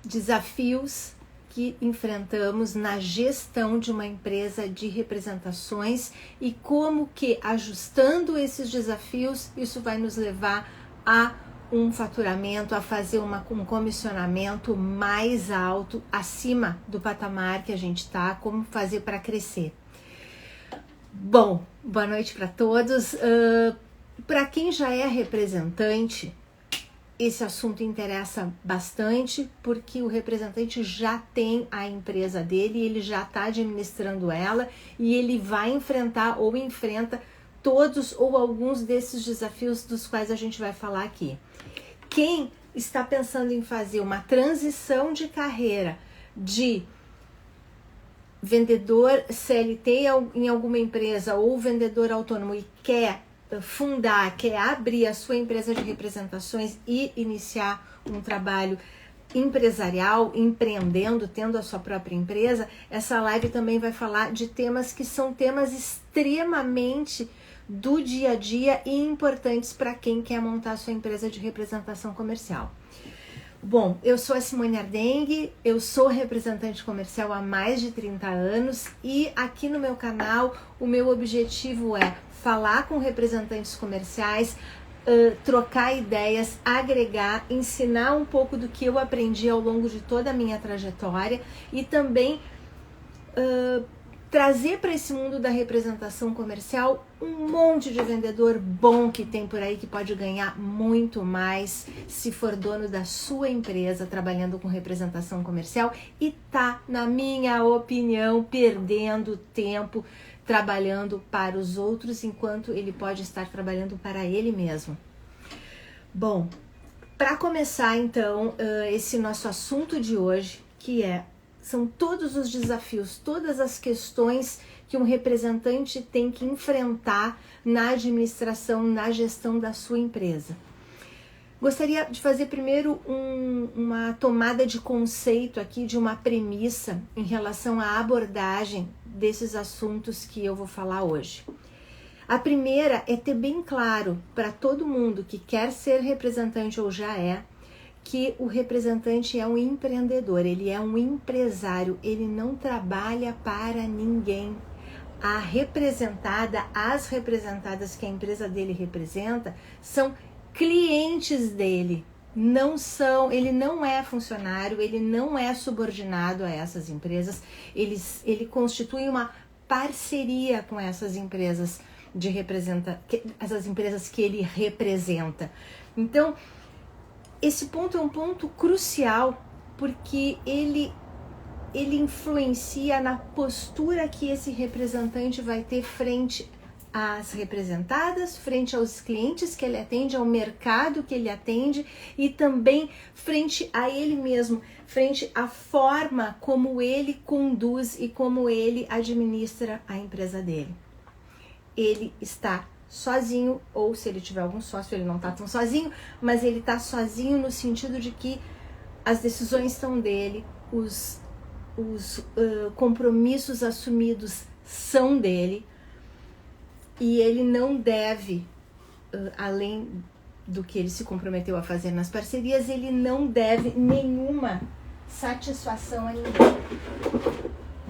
desafios que enfrentamos na gestão de uma empresa de representações e como que, ajustando esses desafios, isso vai nos levar a um faturamento, a fazer um comissionamento mais alto, acima do patamar que a gente está, como fazer para crescer. Bom, boa noite para todos. Para quem já é representante, esse assunto interessa bastante, porque o representante já tem a empresa dele, ele já está administrando ela e ele vai enfrentar ou enfrenta todos ou alguns desses desafios dos quais a gente vai falar aqui. Quem está pensando em fazer uma transição de carreira de vendedor CLT em alguma empresa ou vendedor autônomo e quer fundar, quer abrir a sua empresa de representações e iniciar um trabalho empresarial, empreendendo, tendo a sua própria empresa, essa live também vai falar de temas que são temas extremamente do dia a dia e importantes para quem quer montar a sua empresa de representação comercial. Bom, eu sou a Simone Ardengue, eu sou representante comercial há mais de 30 anos e aqui no meu canal o meu objetivo é falar com representantes comerciais, trocar ideias, agregar, ensinar um pouco do que eu aprendi ao longo de toda a minha trajetória e também trazer para esse mundo da representação comercial um monte de vendedor bom que tem por aí que pode ganhar muito mais se for dono da sua empresa trabalhando com representação comercial e tá, na minha opinião, perdendo tempo trabalhando para os outros enquanto ele pode estar trabalhando para ele mesmo. Bom, para começar então esse nosso assunto de hoje, que são todos os desafios, todas as questões que um representante tem que enfrentar na administração, na gestão da sua empresa. Gostaria de fazer primeiro uma tomada de conceito aqui, de uma premissa em relação à abordagem desses assuntos que eu vou falar hoje. A primeira é ter bem claro para todo mundo que quer ser representante ou já que o representante é um empreendedor, ele é um empresário, ele não trabalha para ninguém. As representadas que a empresa dele representa são clientes dele, ele não é funcionário, ele não é subordinado a essas empresas, ele constitui uma parceria com essas empresas essas empresas que ele representa. Então, esse ponto é um ponto crucial, porque ele influencia na postura que esse representante vai ter frente às representadas, frente aos clientes que ele atende, ao mercado que ele atende e também frente a ele mesmo, frente à forma como ele conduz e como ele administra a empresa dele. Ele está sozinho, ou se ele tiver algum sócio, ele não está tão sozinho, mas ele está sozinho no sentido de que as decisões são dele, os compromissos assumidos são dele, e ele não deve, além do que ele se comprometeu a fazer nas parcerias, ele não deve nenhuma satisfação a ninguém.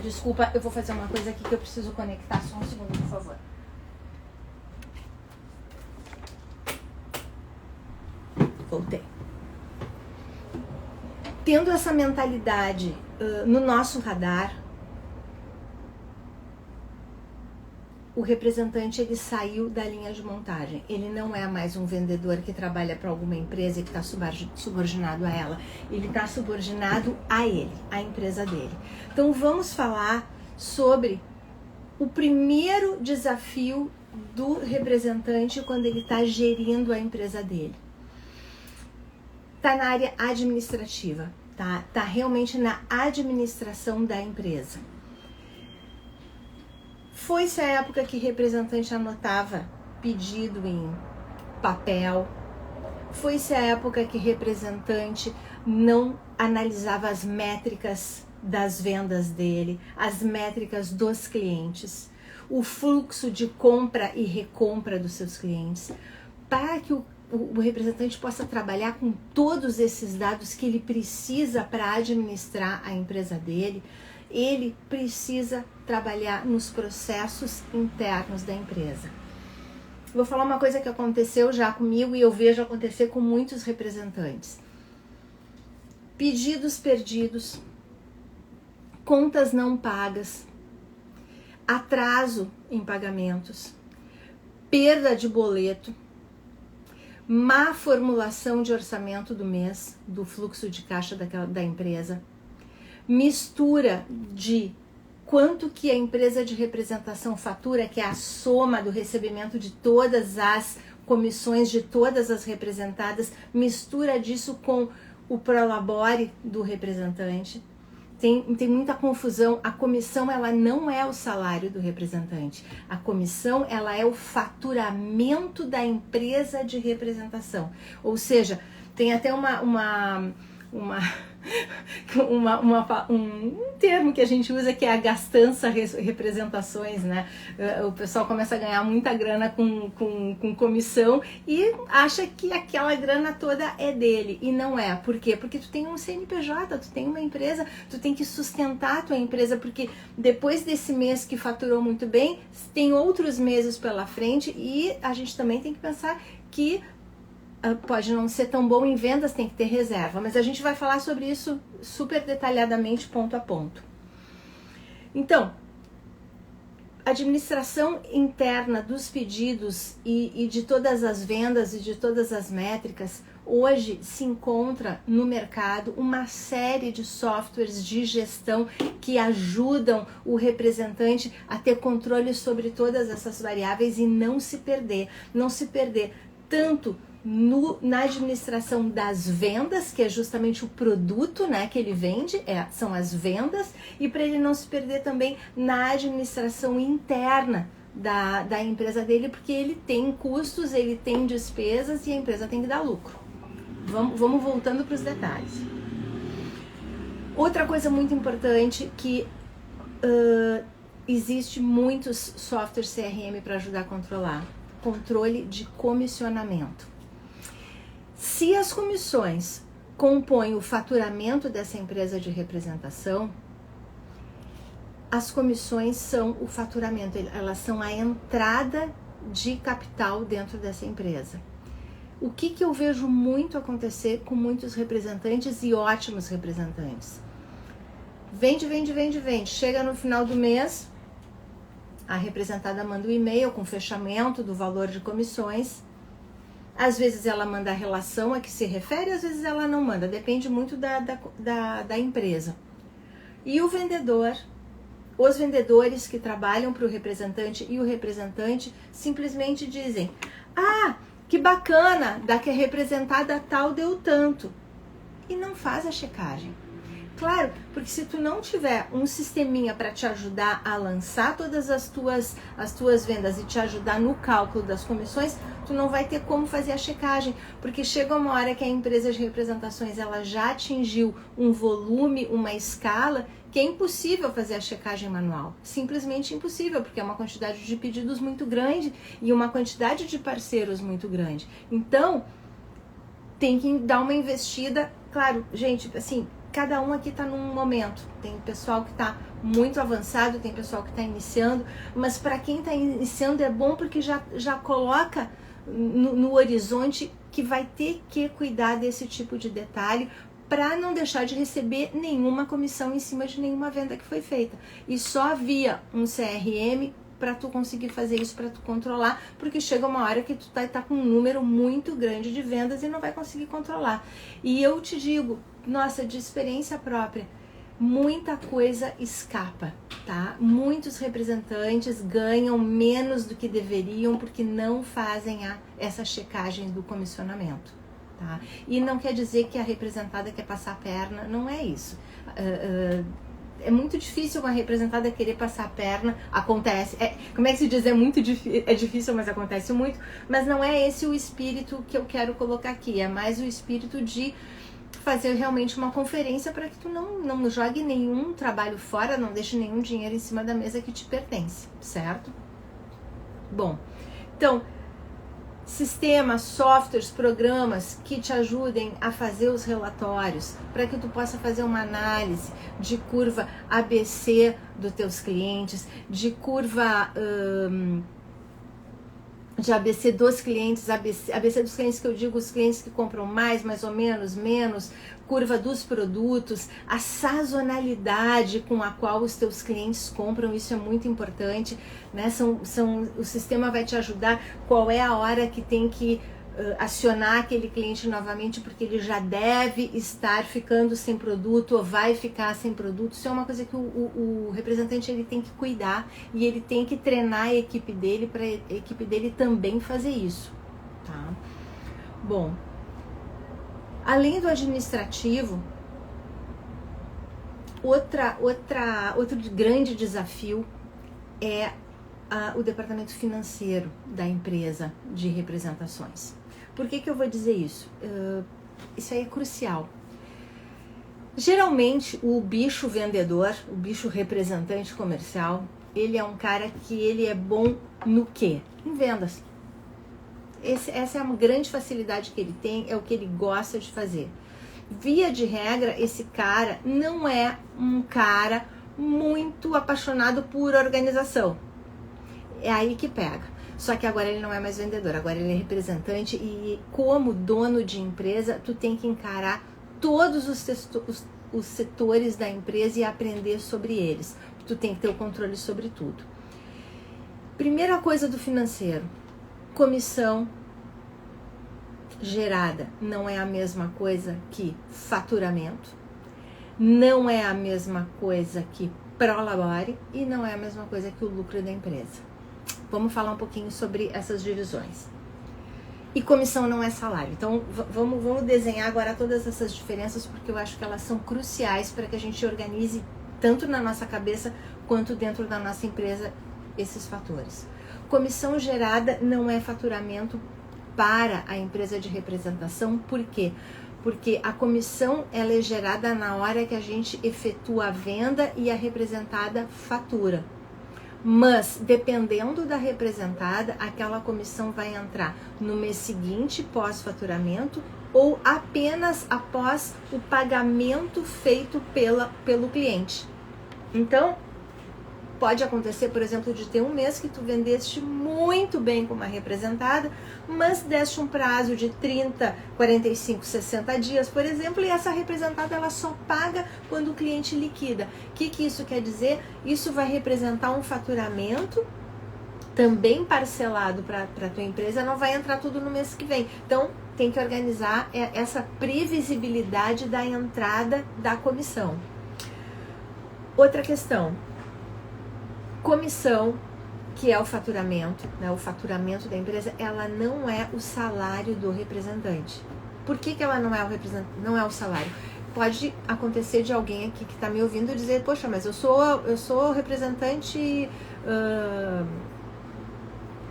Desculpa, eu vou fazer uma coisa aqui que eu preciso conectar, só um segundo, por favor. Voltei. Tendo essa mentalidade no nosso radar, o representante ele saiu da linha de montagem. Ele não é mais um vendedor que trabalha para alguma empresa e que está subordinado a ela. Ele está subordinado a ele, à empresa dele. Então vamos falar sobre o primeiro desafio do representante quando ele está gerindo a empresa dele. Está na área administrativa, tá realmente na administração da empresa. Foi-se a época que representante anotava pedido em papel, foi-se a época que representante não analisava as métricas das vendas dele, as métricas dos clientes, o fluxo de compra e recompra dos seus clientes, para que o o representante possa trabalhar com todos esses dados que ele precisa para administrar a empresa dele, ele precisa trabalhar nos processos internos da empresa. Vou falar uma coisa que aconteceu já comigo e eu vejo acontecer com muitos representantes. Pedidos perdidos, contas não pagas, atraso em pagamentos, perda de boleto, má formulação de orçamento do mês, do fluxo de caixa da empresa, mistura de quanto que a empresa de representação fatura, que é a soma do recebimento de todas as comissões de todas as representadas, mistura disso com o prolabore do representante. Tem muita confusão. A comissão, ela não é o salário do representante. A comissão, ela é o faturamento da empresa de representação. Ou seja, tem até um termo que a gente usa, que é a gastança representações, né? O pessoal começa a ganhar muita grana com comissão e acha que aquela grana toda é dele, e não é. Por quê? Porque tu tem um CNPJ, tu tem uma empresa, tu tem que sustentar a tua empresa, porque depois desse mês que faturou muito bem, tem outros meses pela frente, e a gente também tem que pensar que pode não ser tão bom em vendas, tem que ter reserva, mas a gente vai falar sobre isso super detalhadamente, ponto a ponto. Então, administração interna dos pedidos e de todas as vendas e de todas as métricas, hoje se encontra no mercado uma série de softwares de gestão que ajudam o representante a ter controle sobre todas essas variáveis e não se perder tanto na administração das vendas, que é justamente o produto, né, que ele vende, são as vendas, e para ele não se perder também na administração interna da empresa dele, porque ele tem custos, ele tem despesas e a empresa tem que dar lucro. Vamos voltando para os detalhes. Outra coisa muito importante que existe muitos softwares CRM para ajudar a controlar: controle de comissionamento. Se as comissões compõem o faturamento dessa empresa de representação, as comissões são o faturamento, elas são a entrada de capital dentro dessa empresa. O que eu vejo muito acontecer com muitos representantes e ótimos representantes? Vende. Chega no final do mês, a representada manda um e-mail com fechamento do valor de comissões. Às vezes ela manda a relação a que se refere, às vezes ela não manda, depende muito da empresa. E o vendedor, os vendedores que trabalham para o representante e o representante simplesmente dizem: ah, que bacana, da que a representada tal deu tanto. E não faz a checagem. Claro, porque se tu não tiver um sisteminha para te ajudar a lançar todas as tuas vendas e te ajudar no cálculo das comissões, tu não vai ter como fazer a checagem, porque chega uma hora que a empresa de representações ela já atingiu um volume, uma escala, que é impossível fazer a checagem manual. Simplesmente impossível, porque é uma quantidade de pedidos muito grande e uma quantidade de parceiros muito grande. Então, tem que dar uma investida. Claro, gente, assim, cada um aqui está num momento. Tem pessoal que está muito avançado, tem pessoal que está iniciando, mas para quem está iniciando é bom porque já coloca no horizonte que vai ter que cuidar desse tipo de detalhe para não deixar de receber nenhuma comissão em cima de nenhuma venda que foi feita. E só via um CRM para tu conseguir fazer isso, para tu controlar, porque chega uma hora que tu tá com um número muito grande de vendas e não vai conseguir controlar. E eu te digo, nossa, de experiência própria, muita coisa escapa, tá? Muitos representantes ganham menos do que deveriam porque não fazem essa checagem do comissionamento, tá? E não quer dizer que a representada quer passar a perna, não é isso. É muito difícil uma representada querer passar a perna, acontece, como é que se diz, é difícil, mas acontece muito, mas não é esse o espírito que eu quero colocar aqui, é mais o espírito de fazer realmente uma conferência para que tu não jogue nenhum trabalho fora, não deixe nenhum dinheiro em cima da mesa que te pertence, certo? Bom, então, Sistemas, softwares, programas que te ajudem a fazer os relatórios, para que tu possa fazer uma análise de curva ABC dos teus clientes, de curva de ABC dos clientes, ABC dos clientes que eu digo, os clientes que compram mais ou menos, menos, curva dos produtos, a sazonalidade com a qual os teus clientes compram, isso é muito importante, né? O sistema vai te ajudar qual é a hora que tem que acionar aquele cliente novamente, porque ele já deve estar ficando sem produto ou vai ficar sem produto. Isso é uma coisa que o representante ele tem que cuidar e ele tem que treinar a equipe dele para a equipe dele também fazer isso, tá? Bom, além do administrativo, outro grande desafio é o departamento financeiro da empresa de representações. Por que eu vou dizer isso? Isso aí é crucial. Geralmente, o bicho vendedor, o bicho representante comercial, ele é um cara que ele é bom no quê? Em vendas. Essa é uma grande facilidade que ele tem, é o que ele gosta de fazer. Via de regra, esse cara não é um cara muito apaixonado por organização. É aí que pega. Só que agora ele não é mais vendedor, agora ele é representante e como dono de empresa, tu tem que encarar todos os setores da empresa e aprender sobre eles. Tu tem que ter o controle sobre tudo. Primeira coisa do financeiro, comissão gerada não é a mesma coisa que faturamento, não é a mesma coisa que prolabore e não é a mesma coisa que o lucro da empresa. Vamos falar um pouquinho sobre essas divisões. E comissão não é salário. Então, vamos desenhar agora todas essas diferenças, porque eu acho que elas são cruciais para que a gente organize, tanto na nossa cabeça, quanto dentro da nossa empresa, esses fatores. Comissão gerada não é faturamento para a empresa de representação. Por quê? Porque a comissão ela é gerada na hora que a gente efetua a venda e a representada fatura. Mas, dependendo da representada, aquela comissão vai entrar no mês seguinte, pós-faturamento, ou apenas após o pagamento feito pelo cliente. Então, pode acontecer, por exemplo, de ter um mês que tu vendeste muito bem com uma representada, mas deste um prazo de 30, 45, 60 dias, por exemplo, e essa representada ela só paga quando o cliente liquida. O que isso quer dizer? Isso vai representar um faturamento também parcelado para a tua empresa, não vai entrar tudo no mês que vem. Então, tem que organizar essa previsibilidade da entrada da comissão. Outra questão. Comissão, que é o faturamento, né? O faturamento da empresa, ela não é o salário do representante. Por que ela não é o salário? Pode acontecer de alguém aqui que está me ouvindo dizer, poxa, mas eu sou representante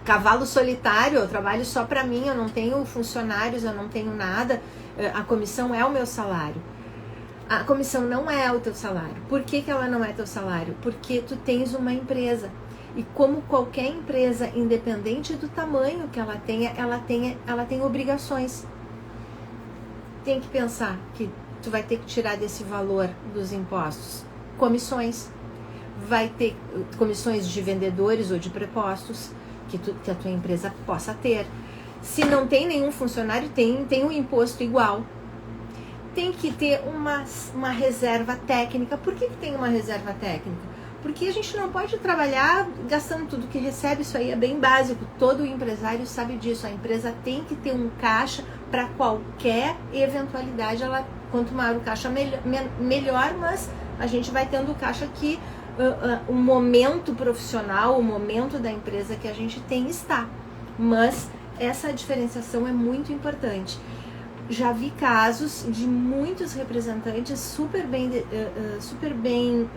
cavalo solitário, eu trabalho só para mim, eu não tenho funcionários, eu não tenho nada, a comissão é o meu salário. A comissão não é o teu salário. Por que ela não é teu salário? Porque tu tens uma empresa. E como qualquer empresa, independente do tamanho que ela tem obrigações. Tem que pensar que tu vai ter que tirar desse valor dos impostos comissões. Vai ter comissões de vendedores ou de prepostos que a tua empresa possa ter. Se não tem nenhum funcionário, tem um imposto igual. Tem que ter uma reserva técnica. Por que tem uma reserva técnica? Porque a gente não pode trabalhar gastando tudo que recebe, isso aí é bem básico, todo empresário sabe disso. A empresa tem que ter um caixa para qualquer eventualidade. Quanto maior o caixa, melhor, mas a gente vai tendo o caixa que o momento profissional, o momento da empresa que a gente tem está. Mas essa diferenciação é muito importante. Já vi casos de muitos representantes super bem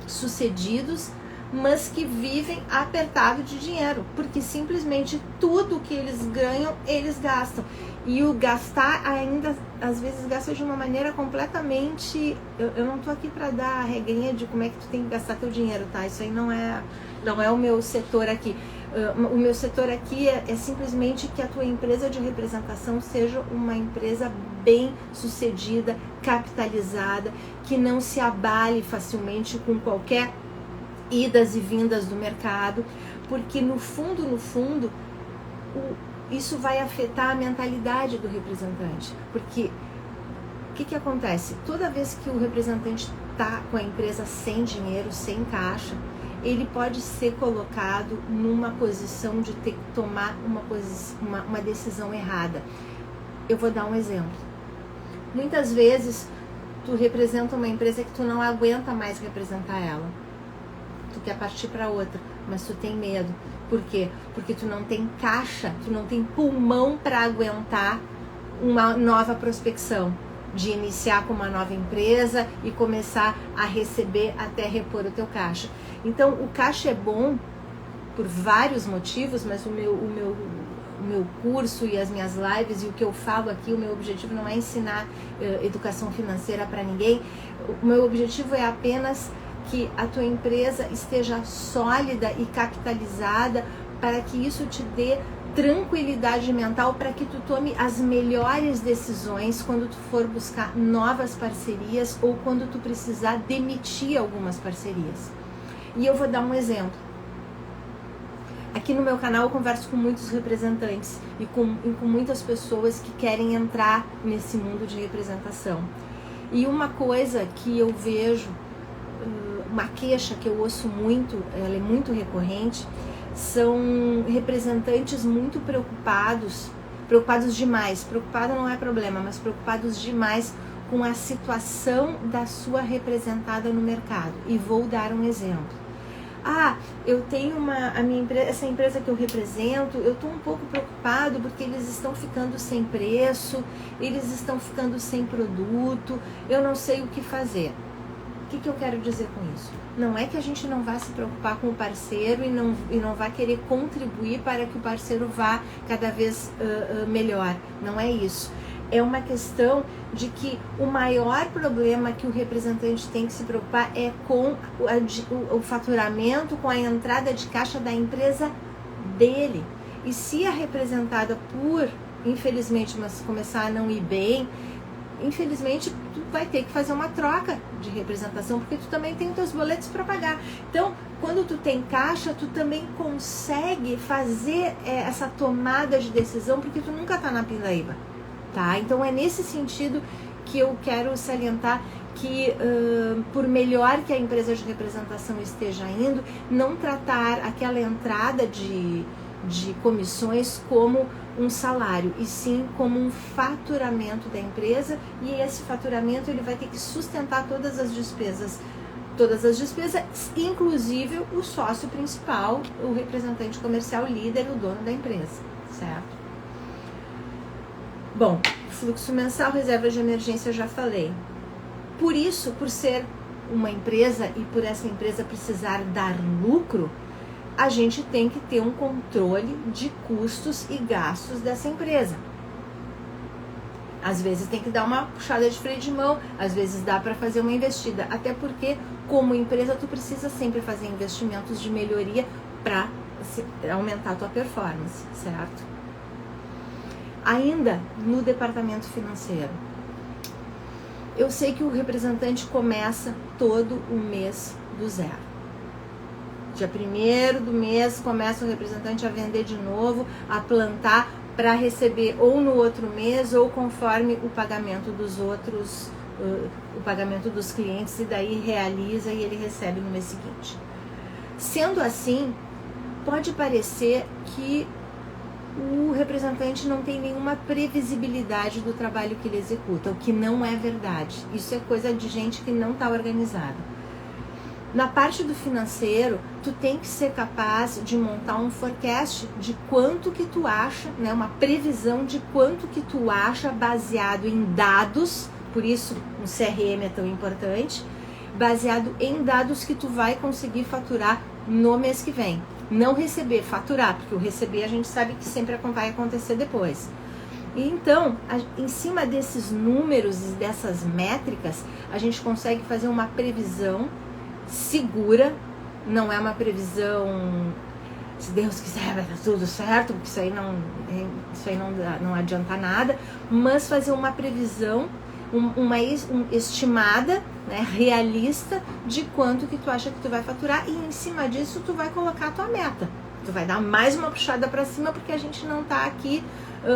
sucedidos, mas que vivem apertado de dinheiro, porque simplesmente tudo que eles ganham, eles gastam. E o gastar ainda, às vezes, gasta de uma maneira completamente... Eu não tô aqui para dar a regrinha de como é que tu tem que gastar teu dinheiro, tá? Isso aí não é o meu setor aqui. O meu setor aqui é simplesmente que a tua empresa de representação seja uma empresa bem sucedida, capitalizada, que não se abale facilmente com qualquer idas e vindas do mercado, porque no fundo, isso vai afetar a mentalidade do representante. Porque o que acontece? Toda vez que o representante está com a empresa sem dinheiro, sem caixa, ele pode ser colocado numa posição de ter que tomar uma decisão errada. Eu vou dar um exemplo. Muitas vezes, tu representa uma empresa que tu não aguenta mais representar ela. Tu quer partir para outra, mas tu tem medo. Por quê? Porque tu não tem caixa, tu não tem pulmão para aguentar uma nova prospecção, de iniciar com uma nova empresa e começar a receber até repor o teu caixa. Então, o caixa é bom por vários motivos, mas o meu curso e as minhas lives e o que eu falo aqui, o meu objetivo não é ensinar educação financeira para ninguém. O meu objetivo é apenas que a tua empresa esteja sólida e capitalizada para que isso te dê tranquilidade mental para que tu tome as melhores decisões quando tu for buscar novas parcerias ou quando tu precisar demitir algumas parcerias. E eu vou dar um exemplo. Aqui no meu canal eu converso com muitos representantes e com muitas pessoas que querem entrar nesse mundo de representação. E uma coisa que eu vejo, uma queixa que eu ouço muito, ela é muito recorrente, são representantes muito preocupados demais. Preocupado não é problema, mas preocupados demais com a situação da sua representada no mercado. E vou dar um exemplo. Eu tenho a minha empresa, essa empresa que eu represento, eu estou um pouco preocupado porque eles estão ficando sem preço, eles estão ficando sem produto, eu não sei o que fazer. O que eu quero dizer com isso? Não é que a gente não vá se preocupar com o parceiro e não vá querer contribuir para que o parceiro vá cada vez melhor. Não é isso. É uma questão de que o maior problema que o representante tem que se preocupar é com o faturamento, com a entrada de caixa da empresa dele. E se a representada infelizmente, mas começar a não ir bem, infelizmente tu vai ter que fazer uma troca de representação, porque tu também tem os teus boletos para pagar. Então, quando tu tem caixa, tu também consegue fazer essa tomada de decisão, porque tu nunca tá na pindaíba, tá? Então é nesse sentido que eu quero salientar que por melhor que a empresa de representação esteja indo, não tratar aquela entrada de comissões como um salário, e sim como um faturamento da empresa, e esse faturamento ele vai ter que sustentar todas as despesas, inclusive o sócio principal, o representante comercial líder, o dono da empresa, certo? Bom, fluxo mensal, reserva de emergência, eu já falei. Por isso, por ser uma empresa e por essa empresa precisar dar lucro, a gente tem que ter um controle de custos e gastos dessa empresa. Às vezes tem que dar uma puxada de freio de mão, às vezes dá para fazer uma investida, até porque como empresa tu precisa sempre fazer investimentos de melhoria para aumentar a tua performance, certo? Ainda no departamento financeiro, eu sei que o representante começa todo o mês do zero. Dia 1º do mês começa o representante a vender de novo, a plantar para receber ou no outro mês ou conforme o pagamento dos outros, o pagamento dos clientes, e daí realiza e ele recebe no mês seguinte. Sendo assim, pode parecer que o representante não tem nenhuma previsibilidade do trabalho que ele executa, o que não é verdade. Isso é coisa de gente que não está organizada. Na parte do financeiro, tu tem que ser capaz de montar um forecast de quanto que tu acha, né, uma previsão de quanto que tu acha baseado em dados, por isso um CRM é tão importante, baseado em dados que tu vai conseguir faturar no mês que vem. Não receber, faturar, porque o receber a gente sabe que sempre vai acontecer depois. E então, em cima desses números e dessas métricas, a gente consegue fazer uma previsão segura, não é uma previsão se Deus quiser vai dar tudo certo, porque isso aí não adianta nada, mas fazer uma previsão, uma estimada, né, realista de quanto que tu acha que tu vai faturar, e em cima disso tu vai colocar a tua meta. Tu vai dar mais uma puxada para cima, porque a gente não tá aqui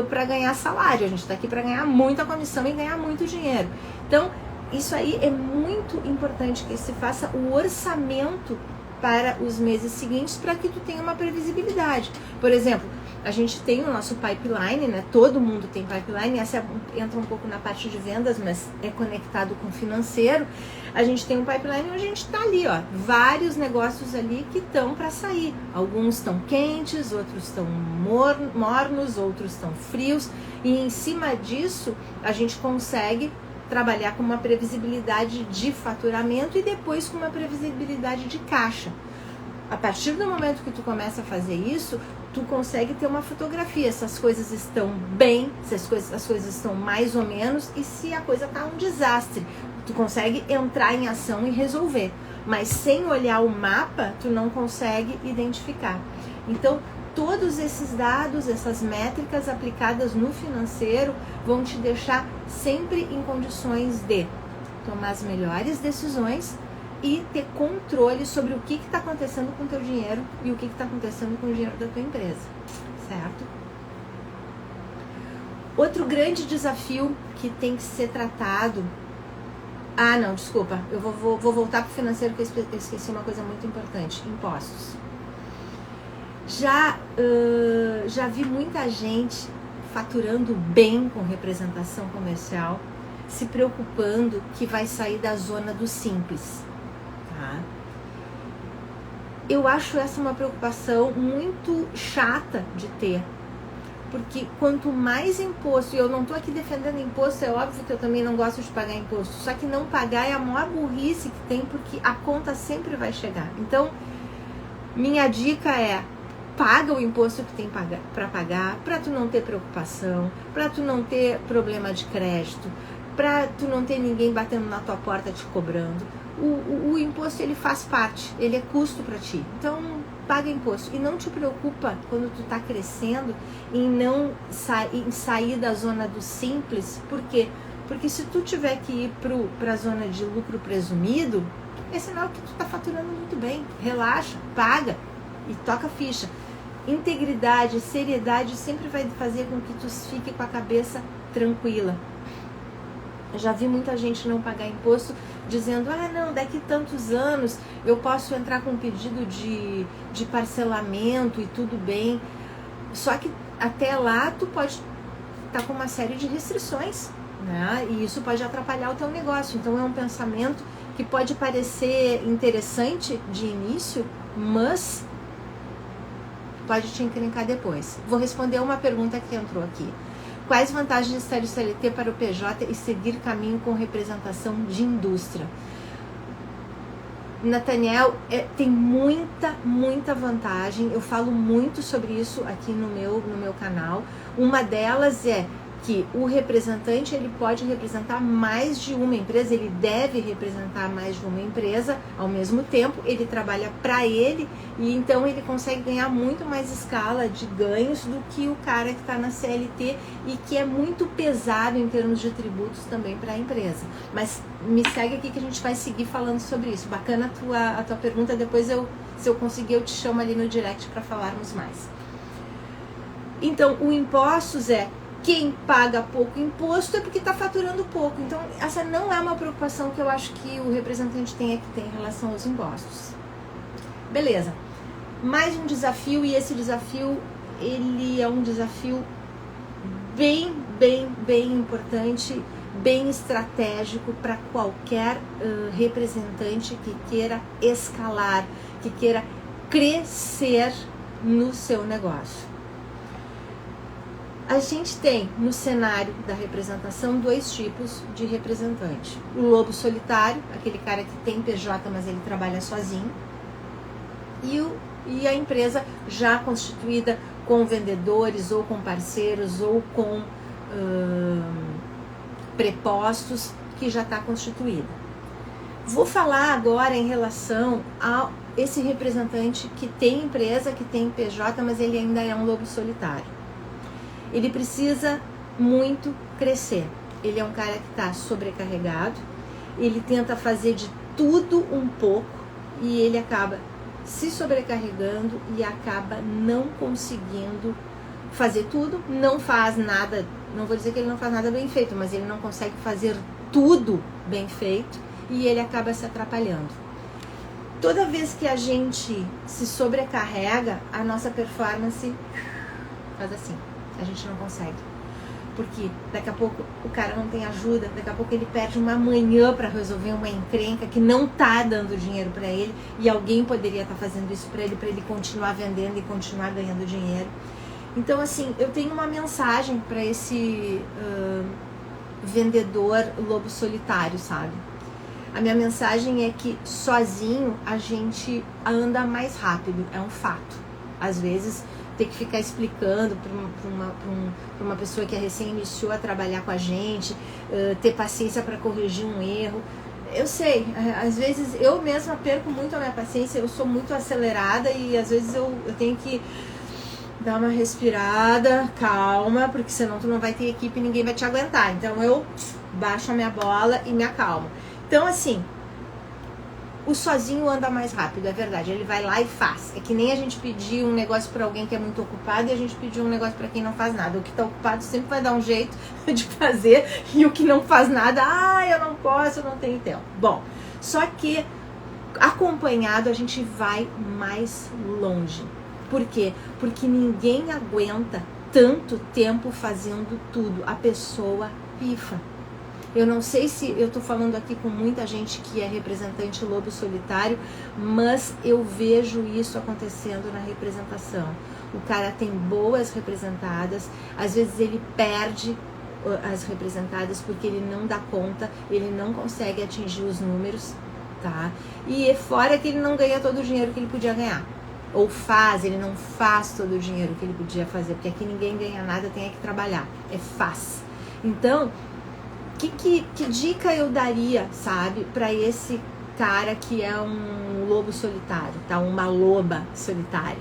para ganhar salário, a gente tá aqui para ganhar muita comissão e ganhar muito dinheiro. Então, isso aí é muito importante, que se faça o orçamento para os meses seguintes, para que tu tenha uma previsibilidade. Por exemplo, a gente tem o nosso pipeline, né? Todo mundo tem pipeline, essa entra um pouco na parte de vendas, mas é conectado com o financeiro. A gente tem um pipeline onde a gente está ali, ó, vários negócios ali que estão para sair. Alguns estão quentes, outros estão mornos, outros estão frios, e em cima disso a gente consegue trabalhar com uma previsibilidade de faturamento e depois com uma previsibilidade de caixa. A partir do momento que tu começa a fazer isso, tu consegue ter uma fotografia, se as coisas estão bem, se as coisas estão mais ou menos, e se a coisa tá um desastre. Tu consegue entrar em ação e resolver, mas sem olhar o mapa, tu não consegue identificar. Então, todos esses dados, essas métricas aplicadas no financeiro vão te deixar sempre em condições de tomar as melhores decisões e ter controle sobre o que está acontecendo com o teu dinheiro e o que está acontecendo com o dinheiro da tua empresa, certo? Outro grande desafio que tem que ser tratado... Ah, não, desculpa, eu vou voltar para o financeiro, que eu esqueci uma coisa muito importante: impostos. Já vi muita gente faturando bem com representação comercial, se preocupando que vai sair da zona do simples. Tá? Eu acho essa uma preocupação muito chata de ter, porque quanto mais imposto, e eu não estou aqui defendendo imposto, é óbvio que eu também não gosto de pagar imposto, só que não pagar é a maior burrice que tem, porque a conta sempre vai chegar. Então, minha dica é: paga o imposto que tem para pagar, para tu não ter preocupação, para tu não ter problema de crédito, para tu não ter ninguém batendo na tua porta te cobrando. O imposto, ele faz parte, ele é custo para ti. Então, paga imposto. E não te preocupa, quando tu tá crescendo, em não sair da zona do simples. Por quê? Porque se tu tiver que ir para a zona de lucro presumido, é sinal que tu tá faturando muito bem. Relaxa, paga e toca a ficha. Integridade, seriedade sempre vai fazer com que tu fique com a cabeça tranquila. Eu já vi muita gente não pagar imposto dizendo: ah, não, daqui tantos anos eu posso entrar com um pedido de parcelamento e tudo bem. Só que até lá tu pode estar com uma série de restrições, né? E isso pode atrapalhar o teu negócio. Então é um pensamento que pode parecer interessante de início, mas pode te encrencar depois. Vou responder uma pergunta que entrou aqui. Quais vantagens de estar de CLT para o PJ e seguir caminho com representação de indústria? Nathaniel, tem muita vantagem. Eu falo muito sobre isso aqui no meu canal. Uma delas é que o representante, ele pode representar mais de uma empresa, ele deve representar mais de uma empresa ao mesmo tempo, ele trabalha para ele, e então ele consegue ganhar muito mais escala de ganhos do que o cara que está na CLT, e que é muito pesado em termos de tributos também para a empresa. Mas me segue aqui que a gente vai seguir falando sobre isso. Bacana a tua pergunta, depois se eu conseguir eu te chamo ali no direct para falarmos mais. Então, o impostos quem paga pouco imposto é porque está faturando pouco. Então, essa não é uma preocupação que eu acho que o representante tem que ter em relação aos impostos. Beleza. Mais um desafio, e esse desafio, ele é um desafio bem importante, bem estratégico para qualquer representante que queira escalar, que queira crescer no seu negócio. A gente tem no cenário da representação dois tipos de representante: o lobo solitário, aquele cara que tem PJ, mas ele trabalha sozinho, e a empresa já constituída com vendedores ou com parceiros ou com prepostos, que já está constituída. Vou falar agora em relação a esse representante que tem empresa, que tem PJ, mas ele ainda é um lobo solitário. Ele precisa muito crescer. Ele é um cara que está sobrecarregado, ele tenta fazer de tudo um pouco e ele acaba se sobrecarregando e acaba não conseguindo fazer tudo, não faz nada, não vou dizer que ele não faz nada bem feito, mas ele não consegue fazer tudo bem feito e ele acaba se atrapalhando. Toda vez que a gente se sobrecarrega, a nossa performance faz assim, a gente não consegue. Porque daqui a pouco o cara não tem ajuda, daqui a pouco ele perde uma manhã para resolver uma encrenca que não tá dando dinheiro para ele e alguém poderia estar fazendo isso para ele continuar vendendo e continuar ganhando dinheiro. Então, assim, eu tenho uma mensagem para esse vendedor lobo solitário, sabe? A minha mensagem é que sozinho a gente anda mais rápido, é um fato. Às vezes ter que ficar explicando para uma pessoa que recém iniciou a trabalhar com a gente, ter paciência para corrigir um erro. Eu sei, às vezes eu mesma perco muito a minha paciência, eu sou muito acelerada e às vezes eu tenho que dar uma respirada, calma, porque senão tu não vai ter equipe e ninguém vai te aguentar. Então eu baixo a minha bola e me acalmo. Então, assim, o sozinho anda mais rápido, é verdade. Ele vai lá e faz. É que nem a gente pedir um negócio para alguém que é muito ocupado e a gente pedir um negócio para quem não faz nada. O que está ocupado sempre vai dar um jeito de fazer e o que não faz nada, eu não posso, eu não tenho tempo. Bom, só que acompanhado a gente vai mais longe. Por quê? Porque ninguém aguenta tanto tempo fazendo tudo. A pessoa pifa. Eu não sei se eu tô falando aqui com muita gente que é representante lobo solitário, mas eu vejo isso acontecendo na representação. O cara tem boas representadas, às vezes ele perde as representadas porque ele não dá conta, ele não consegue atingir os números, tá? E fora que ele não ganha todo o dinheiro que ele podia ganhar. Ou ele não faz todo o dinheiro que ele podia fazer, porque aqui ninguém ganha nada, tem que trabalhar, faz. Então, que dica eu daria, sabe, para esse cara que é um lobo solitário, tá? Uma loba solitária.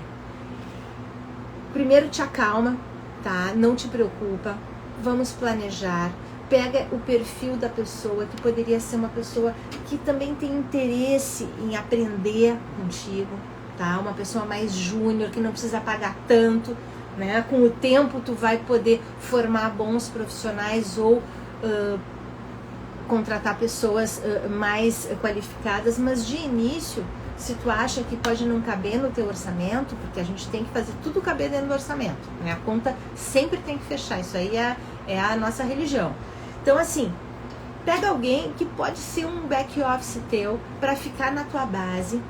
Primeiro te acalma, tá? Não te preocupa, vamos planejar. Pega o perfil da pessoa, que poderia ser uma pessoa que também tem interesse em aprender contigo, tá? Uma pessoa mais júnior, que não precisa pagar tanto, né? Com o tempo tu vai poder formar bons profissionais ou contratar pessoas mais qualificadas, mas de início, se tu acha que pode não caber no teu orçamento, porque a gente tem que fazer tudo caber dentro do orçamento, né? A conta sempre tem que fechar, isso aí é a nossa religião. Então, assim, pega alguém que pode ser um back office teu para ficar na tua base,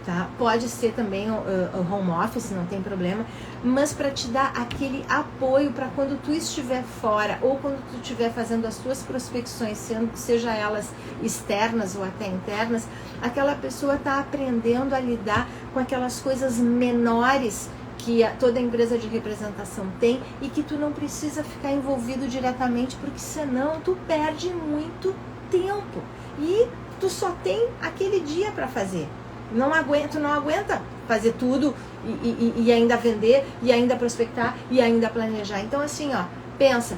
tá? Pode ser também o home office, não tem problema, mas para te dar aquele apoio para quando tu estiver fora ou quando tu estiver fazendo as tuas prospecções, seja elas externas ou até internas, aquela pessoa está aprendendo a lidar com aquelas coisas menores que toda empresa de representação tem e que tu não precisa ficar envolvido diretamente, porque senão tu perde muito tempo e tu só tem aquele dia para fazer. Tu não aguenta fazer tudo e ainda vender, e ainda prospectar, e ainda planejar. Então, assim, pensa,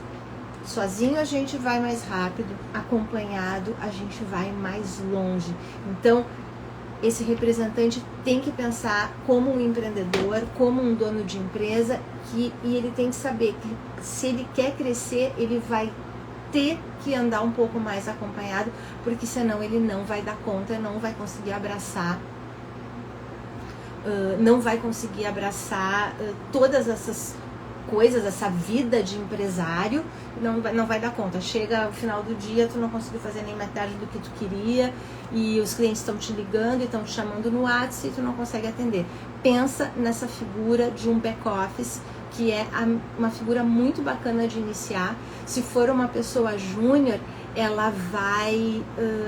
sozinho a gente vai mais rápido, acompanhado a gente vai mais longe. Então, esse representante tem que pensar como um empreendedor, como um dono de empresa, e ele tem que saber que se ele quer crescer, ele vai ter que andar um pouco mais acompanhado, porque senão ele não vai dar conta, não vai conseguir abraçar todas essas coisas, essa vida de empresário, não vai dar conta. Chega ao final do dia, tu não conseguiu fazer nem metade do que tu queria e os clientes estão te ligando e estão te chamando no WhatsApp e tu não consegue atender. Pensa nessa figura de um back office, que é uma figura muito bacana de iniciar. Se for uma pessoa júnior, ela vai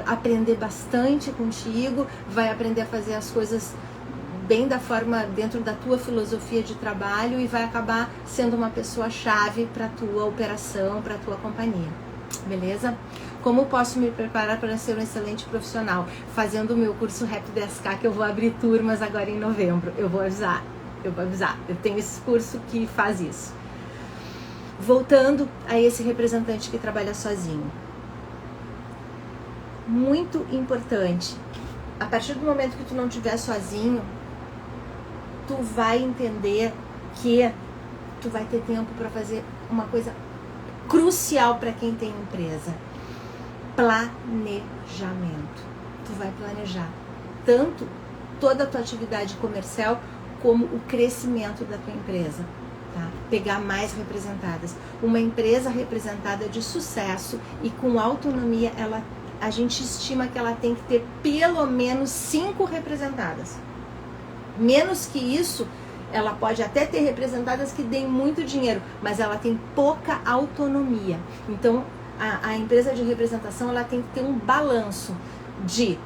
aprender bastante contigo, vai aprender a fazer as coisas bem da forma dentro da tua filosofia de trabalho e vai acabar sendo uma pessoa chave para a tua operação, para a tua companhia. Beleza? Como posso me preparar para ser um excelente profissional? Fazendo o meu curso Rap 10K, que eu vou abrir turmas agora em novembro. Eu vou avisar. Eu tenho esse curso que faz isso. Voltando a esse representante que trabalha sozinho. Muito importante. A partir do momento que tu não estiver sozinho, tu vai entender que tu vai ter tempo para fazer uma coisa crucial para quem tem empresa. Planejamento. Tu vai planejar tanto toda a tua atividade comercial como o crescimento da tua empresa, tá? Pegar mais representadas. Uma empresa representada de sucesso e com autonomia, a gente estima que ela tem que ter pelo menos 5 representadas. Menos que isso, ela pode até ter representadas que deem muito dinheiro, mas ela tem pouca autonomia. Então, a empresa de representação, ela tem que ter um balanço de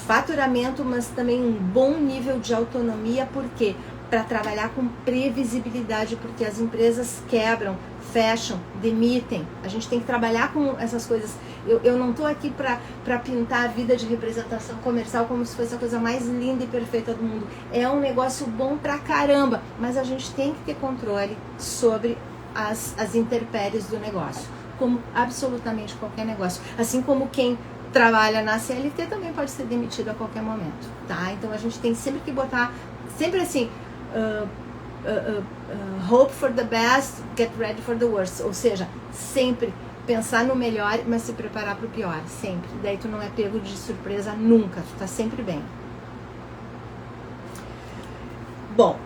faturamento, mas também um bom nível de autonomia. Por quê? Para trabalhar com previsibilidade, porque as empresas quebram, fecham, demitem. A gente tem que trabalhar com essas coisas. Eu não estou aqui para pintar a vida de representação comercial como se fosse a coisa mais linda e perfeita do mundo. É um negócio bom pra caramba, mas a gente tem que ter controle sobre as intempéries do negócio, como absolutamente qualquer negócio. Assim como quem trabalha na CLT também pode ser demitido a qualquer momento, tá? Então a gente tem sempre que botar, sempre assim, hope for the best, get ready for the worst. Ou seja, sempre pensar no melhor, mas se preparar para o pior, sempre. Daí tu não é pego de surpresa nunca, tu tá sempre bem. Bom,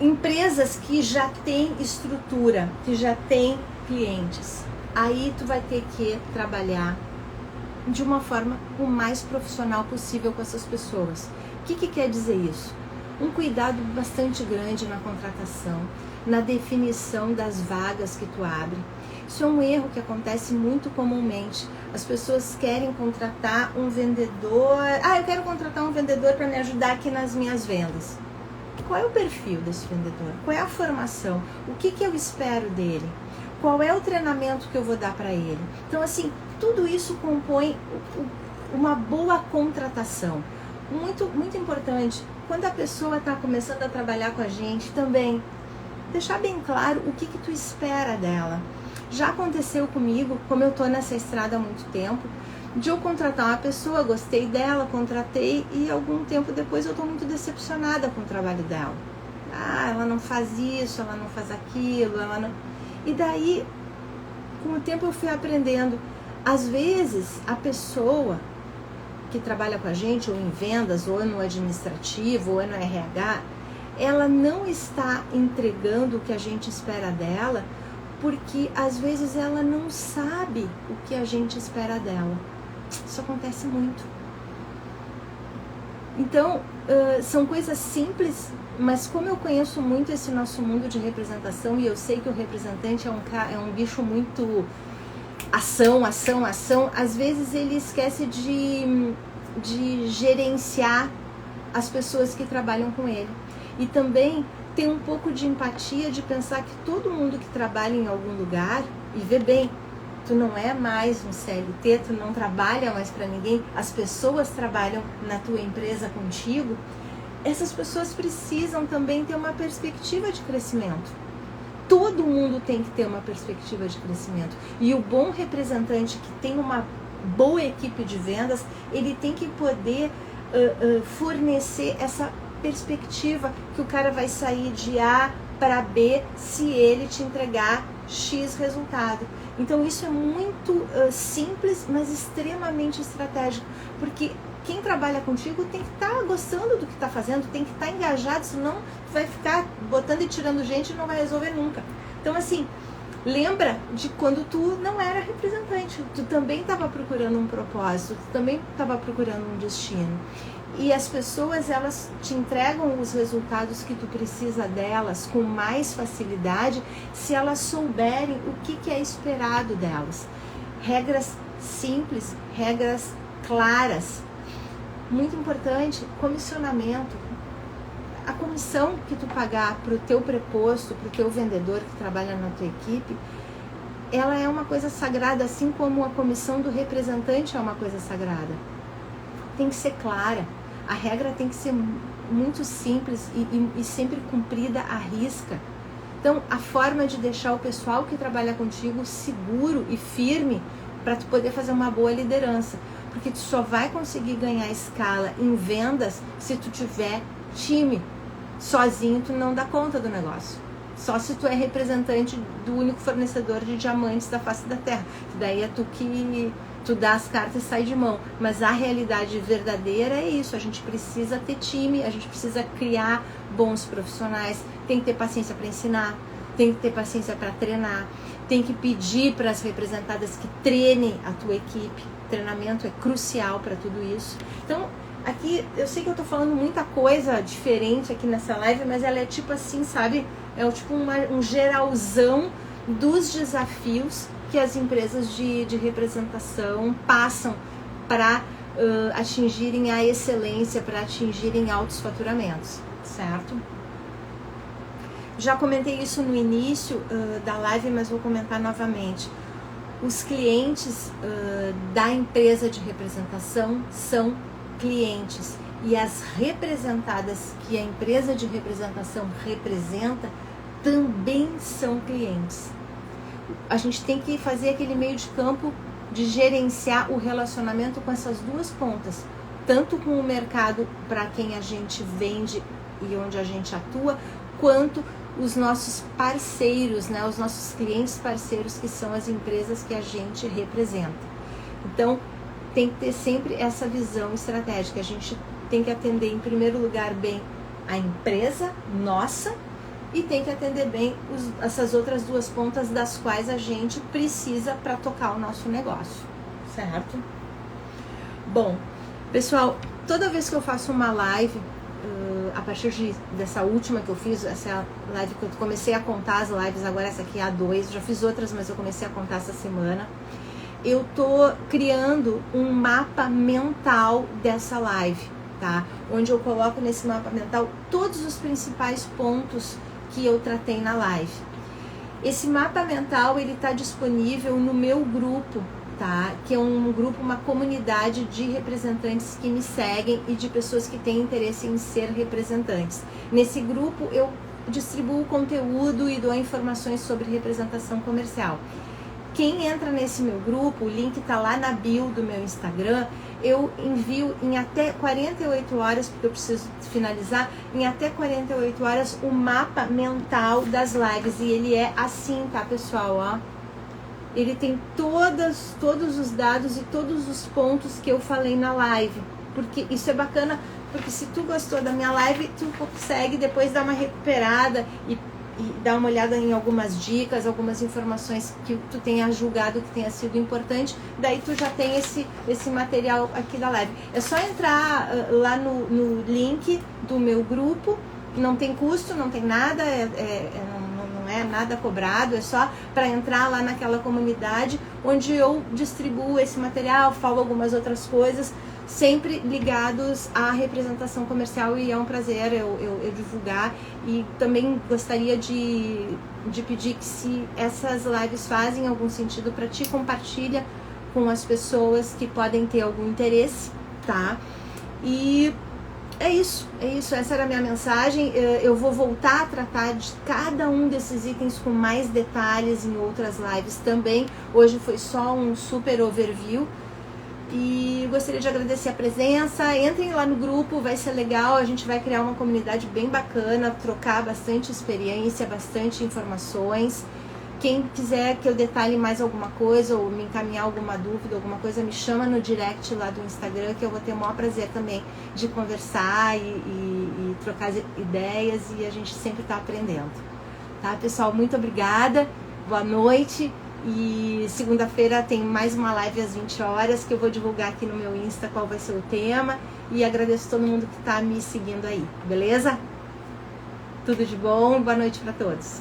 empresas que já têm estrutura, que já têm clientes, aí tu vai ter que trabalhar de uma forma o mais profissional possível com essas pessoas. O que quer dizer isso? Um cuidado bastante grande na contratação, na definição das vagas que tu abre. Isso é um erro que acontece muito comumente. As pessoas querem contratar um vendedor. Eu quero contratar um vendedor para me ajudar aqui nas minhas vendas. Qual é o perfil desse vendedor? Qual é a formação? O que eu espero dele? Qual é o treinamento que eu vou dar para ele? Então, assim, tudo isso compõe uma boa contratação. Muito, muito importante. Quando a pessoa está começando a trabalhar com a gente também, deixar bem claro o que tu espera dela. Já aconteceu comigo, como eu estou nessa estrada há muito tempo, de eu contratar uma pessoa, gostei dela, contratei, e algum tempo depois eu estou muito decepcionada com o trabalho dela. Ela não faz isso, ela não faz aquilo, ela não... E daí, com o tempo eu fui aprendendo. Às vezes, a pessoa que trabalha com a gente, ou em vendas, ou no administrativo, ou no RH, ela não está entregando o que a gente espera dela, porque às vezes ela não sabe o que a gente espera dela. Isso acontece muito. Então, são coisas simples, mas como eu conheço muito esse nosso mundo de representação, e eu sei que o representante é um bicho muito ação, às vezes ele esquece de gerenciar as pessoas que trabalham com ele. E também tem um pouco de empatia de pensar que todo mundo que trabalha em algum lugar, e vê bem, tu não é mais um CLT, tu não trabalha mais para ninguém, as pessoas trabalham na tua empresa contigo, essas pessoas precisam também ter uma perspectiva de crescimento. Todo mundo tem que ter uma perspectiva de crescimento. E o bom representante que tem uma boa equipe de vendas, ele tem que poder fornecer essa perspectiva que o cara vai sair de A para B se ele te entregar X resultado. Então isso é muito simples, mas extremamente estratégico, porque quem trabalha contigo tem que estar gostando do que está fazendo, tem que estar engajado, senão vai ficar botando e tirando gente e não vai resolver nunca. Então assim, lembra de quando tu não era representante, tu também estava procurando um propósito, tu também estava procurando um destino. E as pessoas, elas te entregam os resultados que tu precisa delas com mais facilidade se elas souberem o que é esperado delas. Regras simples, regras claras. Muito importante, comissionamento. A comissão que tu pagar para o teu preposto, para o teu vendedor que trabalha na tua equipe, ela é uma coisa sagrada, assim como a comissão do representante é uma coisa sagrada. Tem que ser clara, a regra tem que ser muito simples e sempre cumprida à risca. Então, a forma de deixar o pessoal que trabalha contigo seguro e firme para tu poder fazer uma boa liderança. Porque tu só vai conseguir ganhar escala em vendas se tu tiver time. Sozinho tu não dá conta do negócio. Só se tu é representante do único fornecedor de diamantes da face da terra. Daí é tu que tu dá as cartas e sai de mão. Mas a realidade verdadeira é isso. A gente precisa ter time, a gente precisa criar bons profissionais. Tem que ter paciência para ensinar, tem que ter paciência para treinar, tem que pedir para as representadas que treinem a tua equipe. Treinamento é crucial para tudo isso. Então, aqui, eu sei que eu tô falando muita coisa diferente aqui nessa live, mas ela é tipo assim, sabe? É tipo um geralzão dos desafios que as empresas de representação passam para atingirem a excelência, para atingirem altos faturamentos, certo? Já comentei isso no início da live, mas vou comentar novamente. Os clientes da empresa de representação são clientes e as representadas que a empresa de representação representa também são clientes. A gente tem que fazer aquele meio de campo de gerenciar o relacionamento com essas duas pontas, tanto com o mercado para quem a gente vende e onde a gente atua, quanto os nossos parceiros, né, os nossos clientes parceiros, que são as empresas que a gente representa. Então, tem que ter sempre essa visão estratégica. A gente tem que atender, em primeiro lugar, bem a empresa nossa e tem que atender bem essas outras duas pontas das quais a gente precisa para tocar o nosso negócio, certo? Bom, pessoal, toda vez que eu faço uma live, a partir dessa última que eu fiz, essa live que eu comecei a contar as lives, agora essa aqui é a 2, já fiz outras, mas eu comecei a contar essa semana. Eu tô criando um mapa mental dessa live, tá? Onde eu coloco nesse mapa mental todos os principais pontos que eu tratei na live. Esse mapa mental, ele tá disponível no meu grupo, tá? Que é um grupo, uma comunidade de representantes que me seguem e de pessoas que têm interesse em ser representantes. Nesse grupo eu distribuo conteúdo e dou informações sobre representação comercial. Quem entra nesse meu grupo, o link tá lá na bio do meu Instagram, eu envio em até 48 horas, porque eu preciso finalizar, em até 48 horas o mapa mental das lives. E ele é assim, tá, pessoal, ó. Ele tem todos os dados e todos os pontos que eu falei na live. Porque isso é bacana, porque se tu gostou da minha live, tu consegue depois dar uma recuperada e dar uma olhada em algumas dicas, algumas informações que tu tenha julgado que tenha sido importante. Daí tu já tem esse material aqui da live. É só entrar lá no link do meu grupo, não tem custo, não tem nada, não é nada cobrado, é só para entrar lá naquela comunidade onde eu distribuo esse material, falo algumas outras coisas, sempre ligados à representação comercial, e é um prazer eu divulgar. E também gostaria de pedir que, se essas lives fazem algum sentido para ti, compartilha com as pessoas que podem ter algum interesse, tá? E é isso, essa era a minha mensagem. Eu vou voltar a tratar de cada um desses itens com mais detalhes em outras lives também. Hoje foi só um super overview. E gostaria de agradecer a presença. Entrem lá no grupo, vai ser legal. A gente vai criar uma comunidade bem bacana, trocar bastante experiência, bastante informações. Quem quiser que eu detalhe mais alguma coisa ou me encaminhar alguma dúvida, alguma coisa, me chama no direct lá do Instagram, que eu vou ter o maior prazer também de conversar e trocar ideias, e a gente sempre está aprendendo. Tá, pessoal? Muito obrigada. Boa noite. E segunda-feira tem mais uma live às 20 horas que eu vou divulgar aqui no meu Insta qual vai ser o tema. E agradeço todo mundo que está me seguindo aí, beleza? Tudo de bom, boa noite para todos.